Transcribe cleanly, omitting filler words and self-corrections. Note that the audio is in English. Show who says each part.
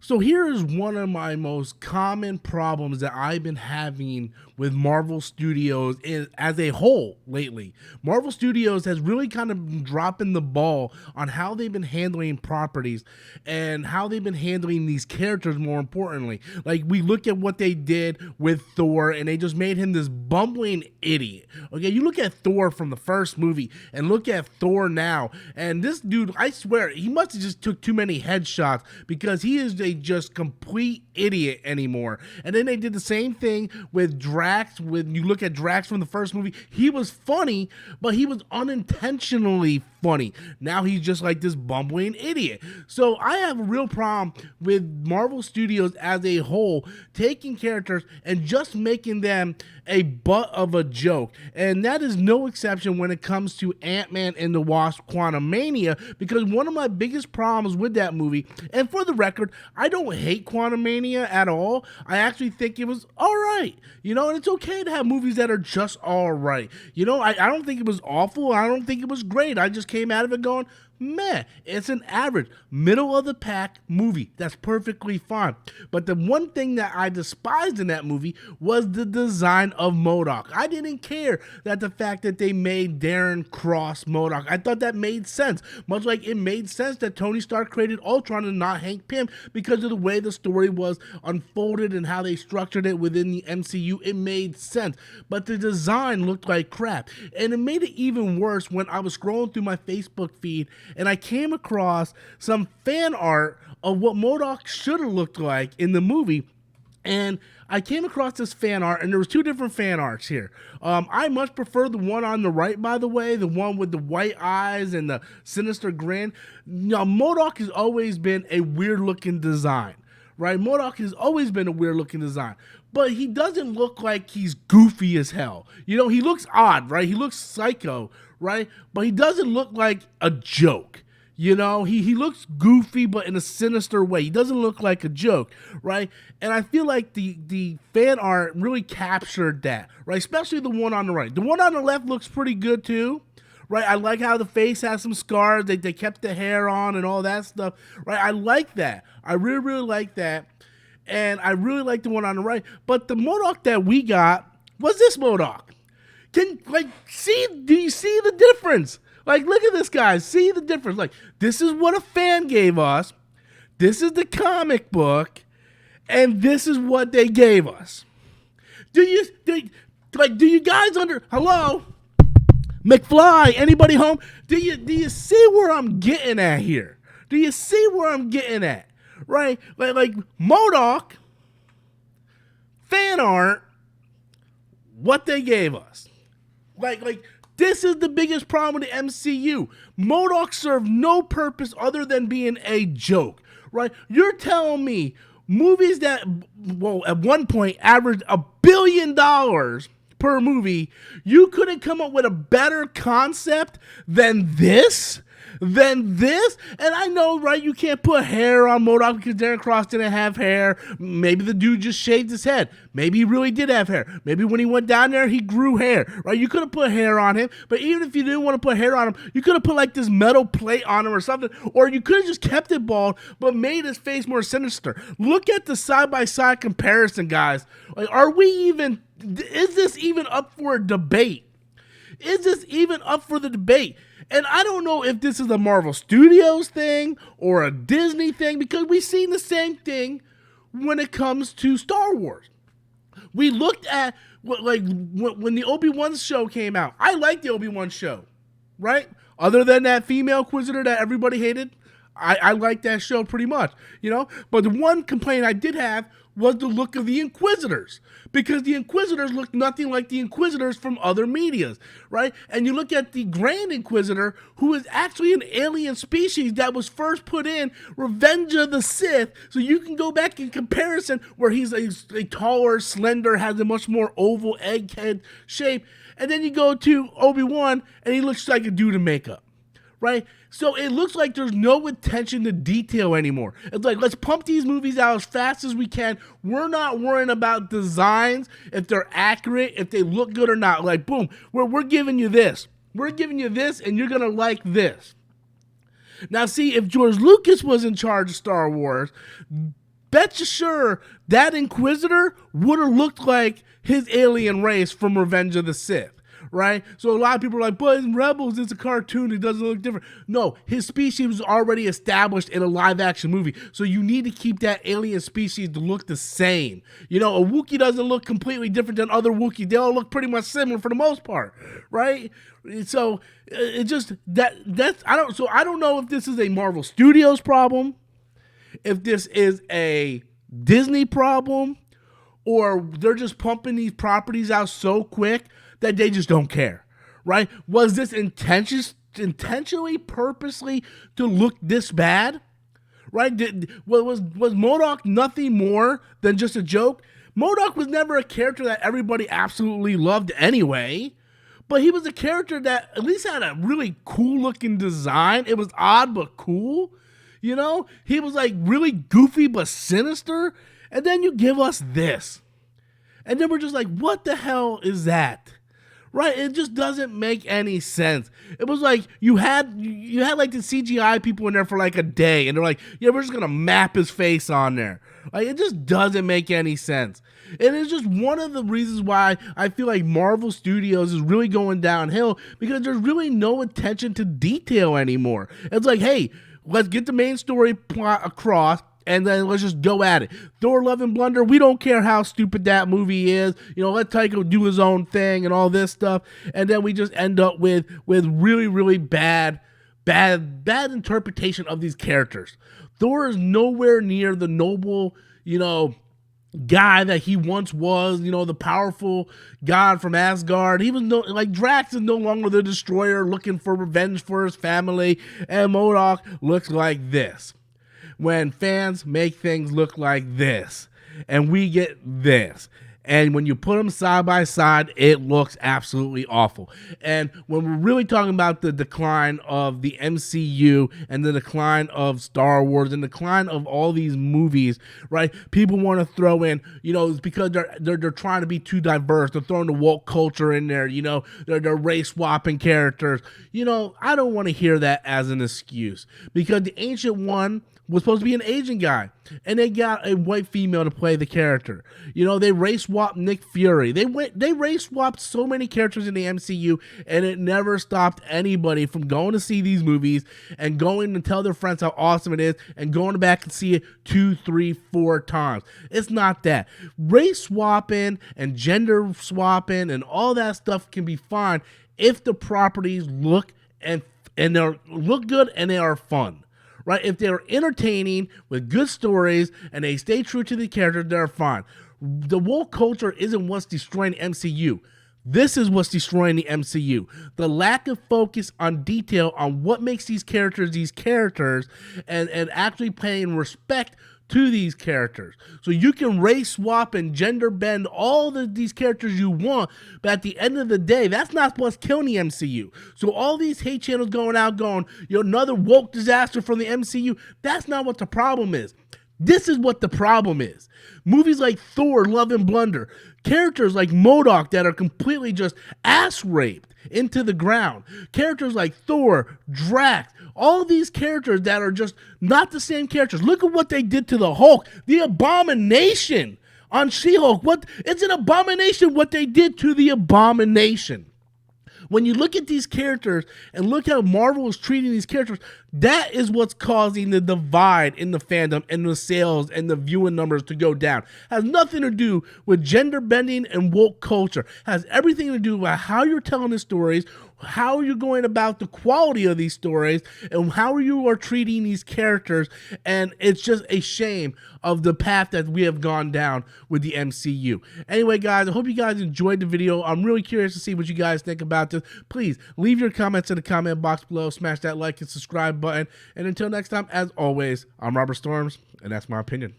Speaker 1: So here is one of my most common problems that I've been having with Marvel Studios as a whole lately. Marvel Studios has really kind of been dropping the ball on how they've been handling properties and how they've been handling these characters more importantly. Like we look at what they did with Thor and they just made him this bumbling idiot. Okay, you look at Thor from the first movie and look at Thor now, and this dude, I swear, he must have just took too many headshots because he is a just complete idiot anymore. And then they did the same thing with Drax. When you look at Drax from the first movie, he was funny, but he was unintentionally funny. Now he's just like this bumbling idiot. So I have a real problem with Marvel Studios as a whole taking characters and just making them a butt of a joke. And that is no exception when it comes to Ant-Man and the Wasp Quantumania, because one of my biggest problems with that movie, and for the record, I don't hate Quantumania at all. I actually think it was all right. And it's okay to have movies that are just all right. I don't think it was awful. I don't think it was great. I just came out of it going, meh, it's an average, middle of the pack movie. That's perfectly fine. But the one thing that I despised in that movie was the design of MODOK. I didn't care that the fact that they made Darren Cross MODOK. I thought that made sense. Much like it made sense that Tony Stark created Ultron and not Hank Pym because of the way the story was unfolded and how they structured it within the MCU. It made sense. But the design looked like crap. And it made it even worse when I was scrolling through my Facebook feed and I came across some fan art of what MODOK should have looked like in the movie. And I came across this fan art, and there was two different fan arts here. I much prefer the one on the right, by the way, the one with the white eyes and the sinister grin. Now, MODOK has always been a weird-looking design, right? MODOK has always been a weird-looking design. But he doesn't look like he's goofy as hell. He looks odd, right? He looks psycho, right? But he doesn't look like a joke. He looks goofy, but in a sinister way. He doesn't look like a joke, right? And I feel like the fan art really captured that, right? Especially the one on the right. The one on the left looks pretty good too, right? I like how the face has some scars. They kept the hair on and all that stuff, right? I like that. I really, really like that. And I really like the one on the right. But the MODOK that we got was this MODOK. Do you see the difference? Look at this, guys. See the difference. This is what a fan gave us. This is the comic book. And this is what they gave us. Do you guys hello? McFly, anybody home? Do you see where I'm getting at here? Do you see where I'm getting at? Right? Like MODOK, fan art, what they gave us. This is the biggest problem with the MCU. MODOK served no purpose other than being a joke, right? You're telling me movies that, at one point averaged $1 billion per movie, you couldn't come up with a better concept than this? And I know, right, you can't put hair on MODOK because Darren Cross didn't have hair. Maybe the dude just shaved his head. Maybe he really did have hair. Maybe when he went down there, he grew hair, right? You could have put hair on him, but even if you didn't want to put hair on him, you could have put this metal plate on him or something, or you could have just kept it bald, but made his face more sinister. Look at the side-by-side comparison, guys. Is this even up for a debate? Is this even up for the debate? And I don't know if this is a Marvel Studios thing or a Disney thing, because we've seen the same thing when it comes to Star Wars. We looked at when the Obi-Wan show came out. I liked the Obi-Wan show, right? Other than that female Inquisitor that everybody hated, I liked that show pretty much, But the one complaint I did have was the look of the Inquisitors, because the Inquisitors look nothing like the Inquisitors from other medias, right? And you look at the Grand Inquisitor, who is actually an alien species that was first put in Revenge of the Sith, so you can go back in comparison where he's a taller, slender, has a much more oval egghead shape, and then you go to Obi-Wan, and he looks like a dude in makeup. Right? So it looks like there's no attention to detail anymore. It's like, let's pump these movies out as fast as we can. We're not worrying about designs, if they're accurate, if they look good or not. Boom, we're giving you this. We're giving you this, and you're going to like this. Now, see, if George Lucas was in charge of Star Wars, bet you sure that Inquisitor would have looked like his alien race from Revenge of the Sith. Right? So a lot of people are like, but in Rebels, it's a cartoon. It doesn't look different. No, his species was already established in a live action movie. So you need to keep that alien species to look the same. You know, a Wookiee doesn't look completely different than other Wookiees. They all look pretty much similar for the most part. Right? So it just, I don't know if this is a Marvel Studios problem, if this is a Disney problem, or they're just pumping these properties out so quick that they just don't care, right? Was this intentionally, purposely to look this bad, right? Was MODOK nothing more than just a joke? MODOK was never a character that everybody absolutely loved anyway, but he was a character that at least had a really cool looking design. It was odd but cool, you know? He was like really goofy but sinister, and then you give us this. And then we're just like, what the hell is that? Right? It just doesn't make any sense. It was like you had like the CGI people in there for like a day, and they're like, yeah, we're just gonna map his face on there. Like, it just doesn't make any sense. And it's just one of the reasons why I feel like Marvel Studios is really going downhill, because there's really no attention to detail anymore. It's like, hey, let's get the main story plot across, and then let's just go at it. Thor: Love and Blunder, we don't care how stupid that movie is. You know, let Taika do his own thing and all this stuff. And then we just end up with really, really bad interpretation of these characters. Thor is nowhere near the noble, you know, guy that he once was, you know, the powerful god from Asgard. He was like Drax is no longer the destroyer looking for revenge for his family, and MODOK looks like this. When fans make things look like this, and we get this, and when you put them side by side, it looks absolutely awful. And when we're really talking about the decline of the MCU and the decline of Star Wars and the decline of all these movies, right? People want to throw in, you know, it's because they're trying to be too diverse. They're throwing the woke culture in there, you know, they're race swapping characters. You know, I don't want to hear that as an excuse, because the Ancient One was supposed to be an Asian guy, and they got a white female to play the character. You know, they race swapped Nick Fury. They race swapped so many characters in the MCU, and it never stopped anybody from going to see these movies and going to tell their friends how awesome it is and going back and see it 2, 3, 4 times. It's not that. Race swapping and gender swapping and all that stuff can be fine if the properties look and they look good and they are fun. Right? If they're entertaining with good stories and they stay true to the characters, they're fine. The woke culture isn't what's destroying the MCU. This is what's destroying the MCU. The lack of focus on detail on what makes these characters and actually paying respect to these characters. So you can race swap and gender bend all these characters you want, but at the end of the day, that's not what's killing the MCU. So all these hate channels going out going, you know, another woke disaster from the MCU, that's not what the problem is. This is what the problem is. Movies like Thor: Love and Blunder, characters like MODOK that are completely just ass raped into the ground, characters like Thor, Drax, all these characters that are just not the same characters. Look at what they did to the Hulk, the Abomination on She-Hulk. It's an abomination what they did to the Abomination. When you look at these characters and look how Marvel is treating these characters, that is what's causing the divide in the fandom and the sales and the viewing numbers to go down. Has nothing to do with gender bending and woke culture. Has everything to do with how you're telling the stories, how you're going about the quality of these stories, and how you are treating these characters. And it's just a shame of the path that we have gone down with the MCU. Anyway, guys, I hope you guys enjoyed the video. I'm really curious to see what you guys think about this. Please leave your comments in the comment box below. Smash that like and subscribe button. And until next time, as always, I'm Robert Storms, and that's my opinion.